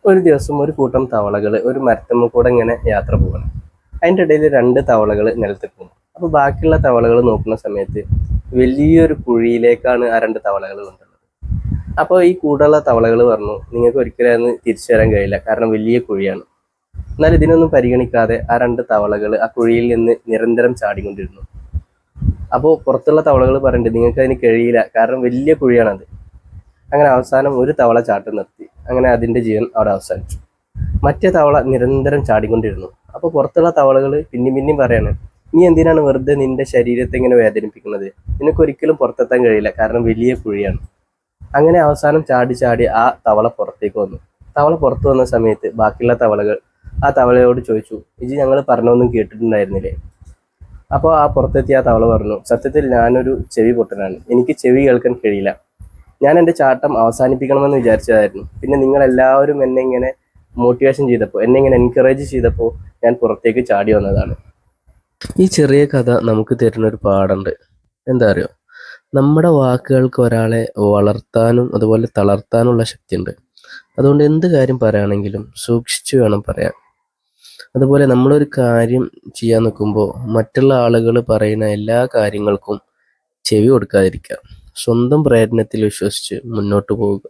ഒരു ദിവസം ഒരു കൂട്ടം തവളകൾ ഒരു മരത്തുമ്മ കൂടെ ഇങ്ങനെ യാത്ര പോകണം. അതിൻ്റെ ഇടയിൽ രണ്ട് തവളകൾ നിലത്ത് പോകും. അപ്പോൾ ബാക്കിയുള്ള തവളകൾ നോക്കുന്ന സമയത്ത് വലിയൊരു കുഴിയിലേക്കാണ് ആ രണ്ട് തവളകൾ കൊണ്ടുള്ളത്. അപ്പോൾ ഈ കൂടെയുള്ള തവളകൾ പറഞ്ഞു, നിങ്ങൾക്ക് ഒരിക്കലും അതിന് തിരിച്ചു വരാൻ കഴിയില്ല, കാരണം വലിയ കുഴിയാണ്. എന്നാൽ ഇതിനൊന്നും പരിഗണിക്കാതെ ആ രണ്ട് തവളകൾ ആ കുഴിയിൽ നിന്ന് നിരന്തരം ചാടിക്കൊണ്ടിരുന്നു. അപ്പോൾ പുറത്തുള്ള തവളകൾ പറയുന്നുണ്ട്, നിങ്ങൾക്ക് അതിന് കഴിയില്ല, കാരണം വലിയ കുഴിയാണത്. അങ്ങനെ അവസാനം ഒരു തവള ചാട്ടം നിർത്തി. അങ്ങനെ അതിൻ്റെ ജീവൻ അവിടെ അവസാനിച്ചു. മറ്റേ തവള നിരന്തരം ചാടിക്കൊണ്ടിരുന്നു. അപ്പോൾ പുറത്തുള്ള തവളകൾ പിന്നെയും പറയാണ്, നീ എന്തിനാണ് വെറുതെ നിന്റെ ശരീരത്തെ ഇങ്ങനെ വേദനിപ്പിക്കുന്നത്? നിനക്ക് ഒരിക്കലും പുറത്തെത്താൻ കഴിയില്ല, കാരണം വലിയ കുഴിയാണ്. അങ്ങനെ അവസാനം ചാടി ചാടി ആ തവള പുറത്തേക്ക് വന്നു. തവള പുറത്തു വന്ന സമയത്ത് ബാക്കിയുള്ള തവളകൾ ആ തവളയോട് ചോദിച്ചു, ഇത് ഞങ്ങൾ പറഞ്ഞൊന്നും കേട്ടിട്ടുണ്ടായിരുന്നില്ലേ? അപ്പോൾ ആ പുറത്തെത്തിയ ആ തവള പറഞ്ഞു, സത്യത്തിൽ ഞാനൊരു ചെവി പൊട്ടനാണ്, എനിക്ക് ചെവി കേൾക്കാൻ കഴിയില്ല. ഞാൻ എൻ്റെ ചാട്ടം അവസാനിപ്പിക്കണമെന്ന് വിചാരിച്ചതായിരുന്നു. പിന്നെ നിങ്ങളെല്ലാവരും എന്നെ ഇങ്ങനെ മോട്ടിവേഷൻ ചെയ്തപ്പോൾ, എന്നെ ഇങ്ങനെ എൻകറേജ് ചെയ്തപ്പോൾ ഞാൻ പുറത്തേക്ക് ചാടി വന്നതാണ്. ഈ ചെറിയ കഥ നമുക്ക് തരുന്നൊരു പാഠമുണ്ട്. എന്താ അറിയോ? നമ്മുടെ വാക്കുകൾക്ക് ഒരാളെ വളർത്താനും അതുപോലെ തളർത്താനുള്ള ശക്തിയുണ്ട്. അതുകൊണ്ട് എന്ത് കാര്യം പറയുകയാണെങ്കിലും സൂക്ഷിച്ചു വേണം പറയാൻ. അതുപോലെ നമ്മളൊരു കാര്യം ചെയ്യാൻ നിൽക്കുമ്പോൾ മറ്റുള്ള ആളുകൾ പറയുന്ന എല്ലാ കാര്യങ്ങൾക്കും ചെവി കൊടുക്കാതിരിക്കുക. സ്വന്തം പ്രയത്നത്തിൽ വിശ്വസിച്ച് മുന്നോട്ട് പോവുക.